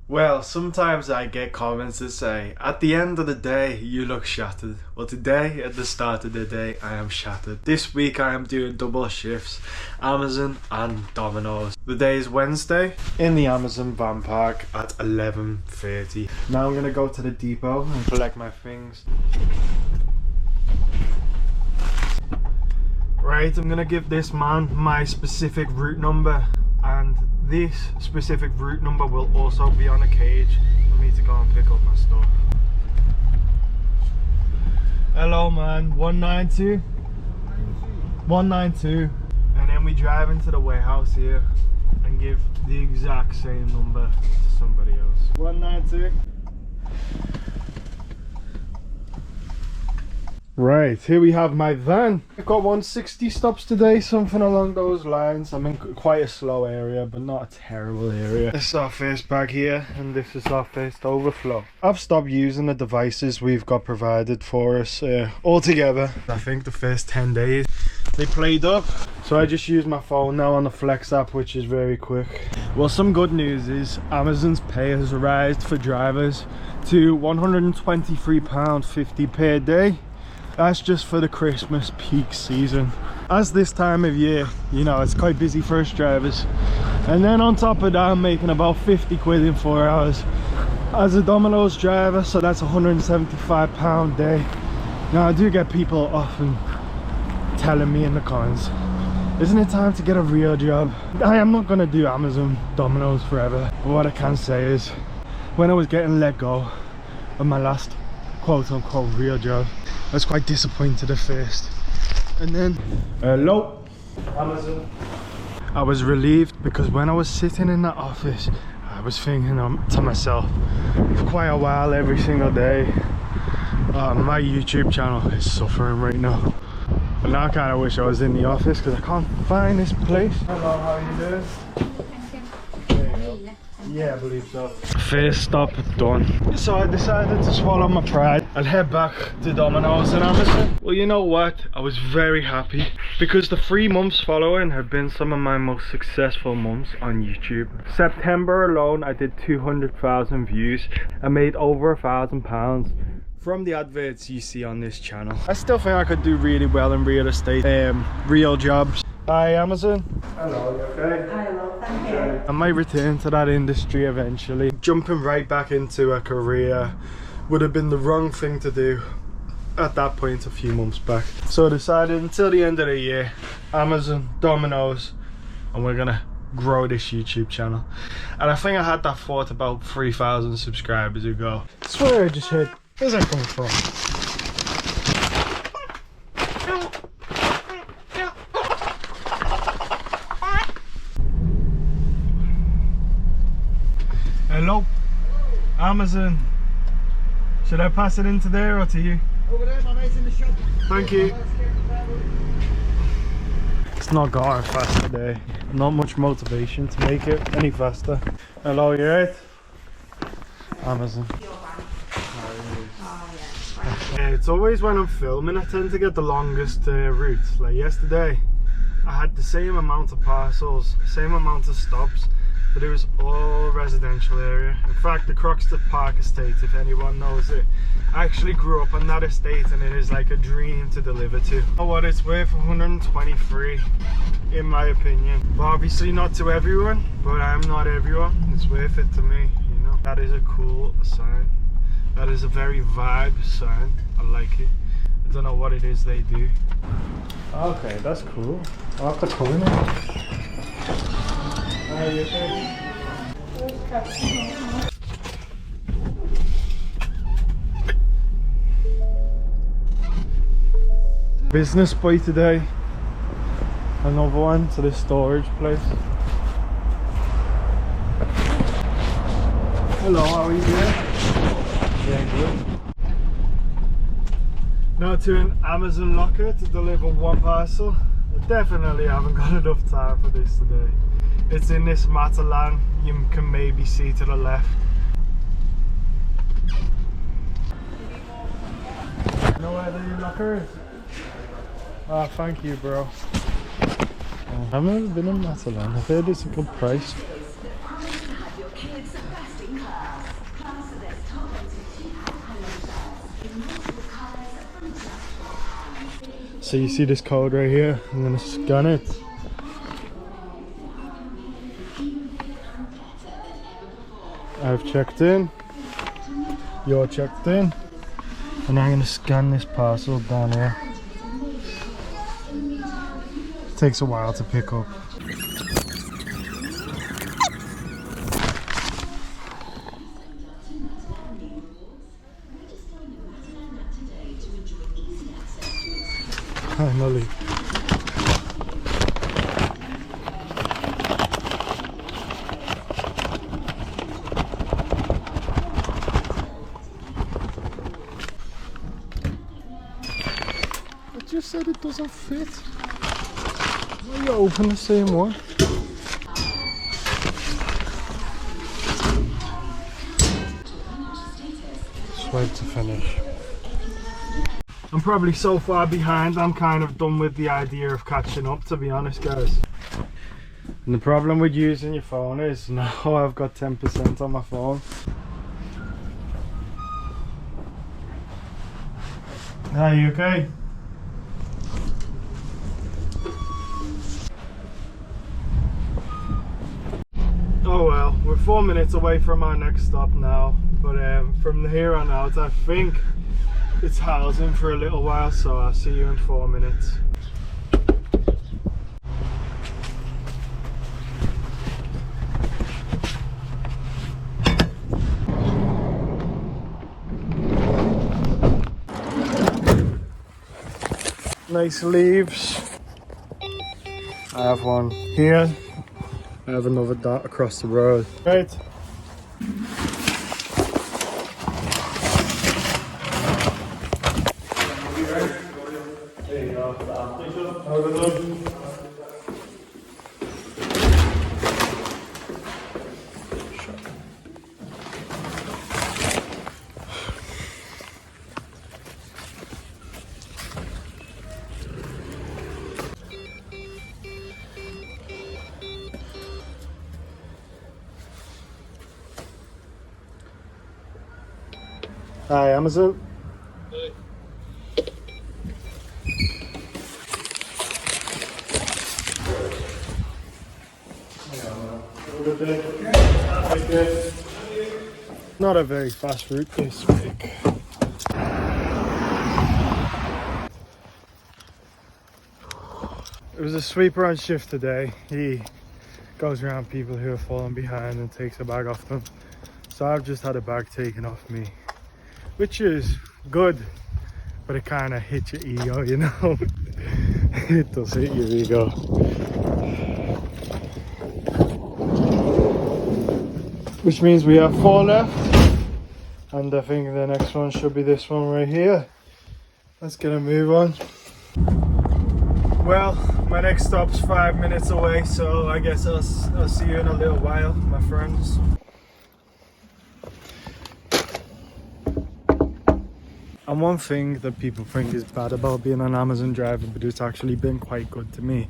Well, sometimes I get comments that say, at the end of the day, you look shattered. Well, today, at the start of the day, I am shattered. This week, I am doing double shifts, Amazon and Domino's. The day is Wednesday, in the Amazon van park at 11:30. Now I'm gonna go to the depot and collect my things. Right, I'm gonna give this man my specific route number, and this specific route number will also be on a cage for me to go and pick up my stuff. Hello man, 192? 192. And then we drive into the warehouse here and give the exact same number to somebody else. 192. Right, here we have my van. I've got 160 stops today, something along those lines. I'm in quite a slow area, but not a terrible area. This is our first bag here, and this is our first overflow. I've stopped using the devices we've got provided for us altogether. I think the first 10 days they played up. So I just use my phone now on the Flex app, which is very quick. Well, some good news is Amazon's pay has rised for drivers to £123.50 per day. That's just for the Christmas peak season. As this time of year, you know, it's quite busy for us drivers. And then on top of that, I'm making about 50 quid in 4 hours as a Domino's driver, so that's £175 a day. Now I do get people often telling me in the comments, isn't it time to get a real job? I am not gonna do Amazon Domino's forever, but what I can say is, when I was getting let go of my last quote-unquote real job, I was quite disappointed at first, and then hello Amazon. I was relieved because when I was sitting in that office, I was thinking to myself for quite a while every single day, my YouTube channel is suffering right now. But now I kind of wish I was in the office because I can't find this place. Hello, how are you doing? Yeah, I believe so. First stop done. So I decided to swallow my pride and head back to Domino's and Amazon. Well, you know what? I was very happy because the 3 months following have been some of my most successful months on YouTube. September alone, I did 200,000 views. I made over £1,000 from the adverts you see on this channel. I still think I could do really well in real estate, real jobs. Hi Amazon. Hello, you okay? Hello, thank you. I might return to that industry eventually. Jumping right back into a career would have been the wrong thing to do at that point a few months back. So I decided until the end of the year, Amazon, Domino's, and we're gonna grow this YouTube channel. And I think I had that thought about 3,000 subscribers ago. I swear I just heard, where's that coming from? Hello, Amazon. Should I pass it into there or to you? Over there, my mate's in the shop. Thank you. It's not going fast today. Not much motivation to make it any faster. Hello, you right? Amazon. It's always when I'm filming I tend to get the longest route. Like yesterday, I had the same amount of parcels, same amount of stops, but it was all residential area. In fact, the Croxteth Park estate, if anyone knows it, I actually grew up on that estate and it is like a dream to deliver to. Oh, what it's worth, 123 in my opinion. But obviously not to everyone, but I'm not everyone. It's worth it to me, you know. That is a cool sign. That is a very vibe sign. I like it. I don't know what it is they do. Okay, that's cool. I'll have to come in it. Are you okay? Business boy today. Another one to the storage place. Hello, how are you doing? Yeah, good. Now to an Amazon locker to deliver 1 parcel. I definitely haven't got enough time for this today. It's in this Matalan, you can maybe see to the left. You know where the locker is? Ah, thank you, bro. I've never been in Matalan. I've heard it's a good price. So you see this code right here, I'm gonna scan it. I've checked in, you're checked in, and I'm gonna scan this parcel down here. It takes a while to pick up. Finally. It just said it doesn't fit. Why you open the same one? Swipe to finish. I'm probably so far behind, I'm kind of done with the idea of catching up, to be honest, guys. And the problem with using your phone is now I've got 10% on my phone. Are you okay? Oh well, we're 4 minutes away from our next stop now, but from here on out I think it's housing for a little while, so I'll see you in 4 minutes. Nice leaves. I have one here. I have another dot across the road. Right. There you go. Have a look. Hi, Amazon. Hey. Not a very fast route this week. It was a sweeper on shift today. He goes around people who are falling behind and takes a bag off them. So I've just had a bag taken off me, which is good, but it kind of hits your ego, you know. It does hit your ego. Which means we have 4 left, and I think the next one should be this one right here. Let's get a move on. Well, my next stop's 5 minutes away, so I guess I'll see you in a little while, my friends. And one thing that people think is bad about being an Amazon driver, but it's actually been quite good to me.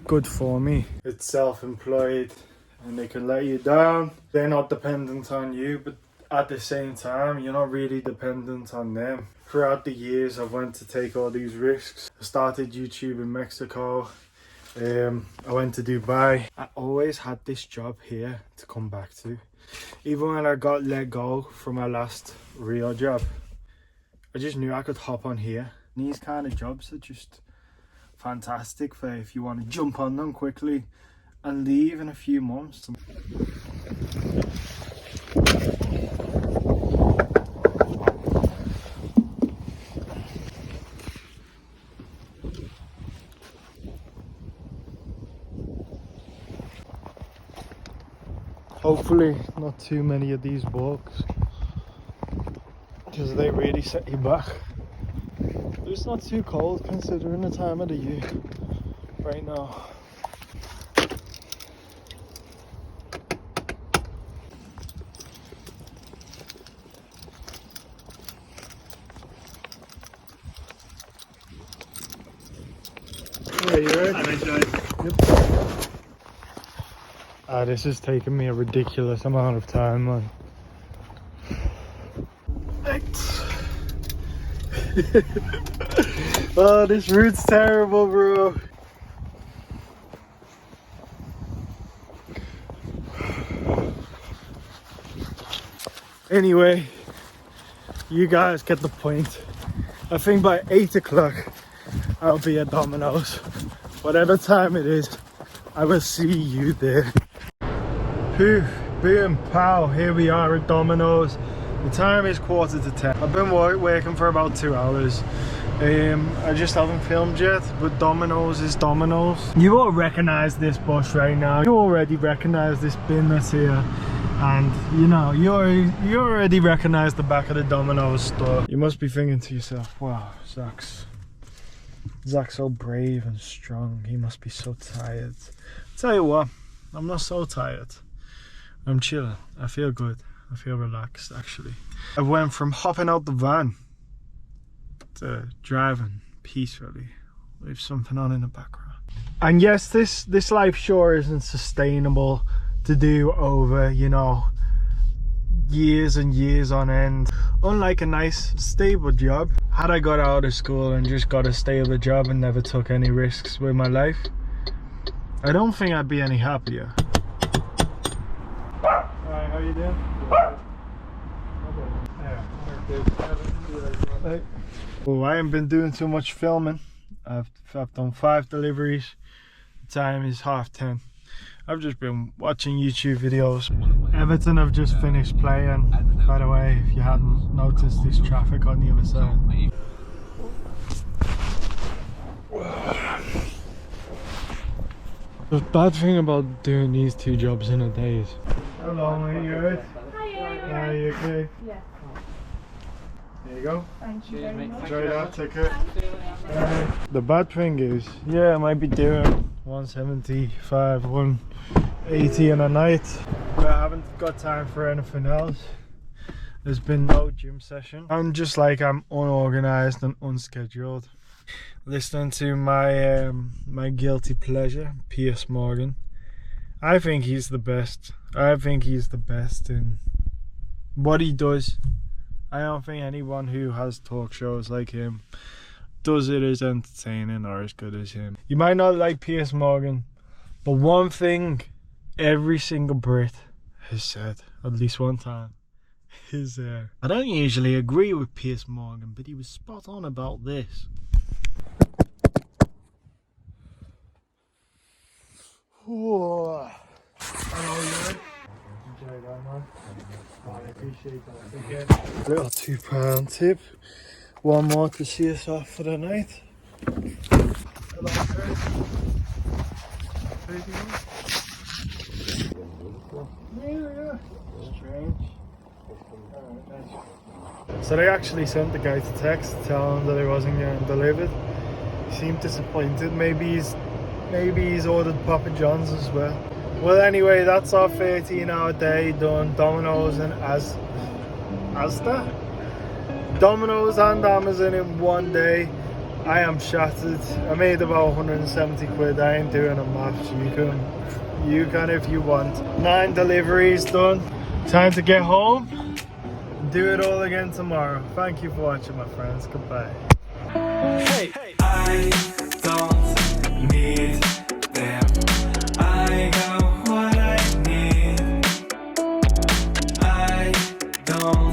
Good for me. It's self-employed and they can let you down. They're not dependent on you, but at the same time, you're not really dependent on them. Throughout the years, I've went to take all these risks. I started YouTube in Mexico. I went to Dubai. I always had this job here to come back to. Even when I got let go from my last real job, I just knew I could hop on here. These kind of jobs are just fantastic for if you want to jump on them quickly and leave in a few months. Hopefully not too many of these walks, because they really set you back. But it's not too cold considering the time of the year right now. Yeah, you ready? I'm enjoying. Yep. This is taking me a ridiculous amount of time, man. Oh, this route's terrible, bro. Anyway, you guys get the point. I think by 8 o'clock I'll be at Domino's. Whatever time it is, I will see you there. Phew, boom, pow, here we are at Domino's. The time is 9:45. I've been working for about 2 hours. I just haven't filmed yet, but Domino's is Domino's. You all recognize this bus right now. You already recognize this bin that's here. And you know, you already recognize the back of the Domino's store. You must be thinking to yourself, wow, Zach's so brave and strong. He must be so tired. Tell you what, I'm not so tired. I'm chilling. I feel good. I feel relaxed, actually. I went from hopping out the van to driving peacefully with something on in the background. And yes, this life sure isn't sustainable to do over, you know, years and years on end. Unlike a nice stable job, had I got out of school and just got a stable job and never took any risks with my life, I don't think I'd be any happier. Alright, how you doing? Oh, I haven't been doing too much filming. I've done 5 deliveries. The time is 10:30. I've just been watching YouTube videos. Everton have just finished playing. By the way, if you hadn't noticed, there's traffic on the other side. The bad thing about doing these 2 jobs in a day is... Hello, mate, you alright? Hi, are you okay? Yeah. There you go. Thank you very much. Enjoy that ticket. The bad thing is, yeah, I might be doing 175, 180 in a night, but I haven't got time for anything else. There's been no gym session. I'm just like, I'm unorganized and unscheduled. Listening to my my guilty pleasure, Piers Morgan. I think he's the best. I think he's the best in what he does. I don't think anyone who has talk shows like him does it as entertaining or as good as him. You might not like Piers Morgan, but one thing every single Brit has said at least one time is I don't usually agree with Piers Morgan, but he was spot on about this. Whoa. Enjoy that, man. I appreciate that again. Little £2 tip. One more to see us off for the night. Hello, sir. Yeah. Strange. So they actually sent the guy to text telling him that he wasn't getting delivered. He seemed disappointed. Maybe he's ordered Papa John's as well. Well, anyway, that's our 13-hour day done. Domino's and Asda. Domino's and Amazon in one day. I am shattered. I made about 170 quid. I ain't doing a maths. You can if you want. 9 deliveries done. Time to get home. Do it all again tomorrow. Thank you for watching, my friends. Goodbye. Hey. I don't need them. I got what I need. I don't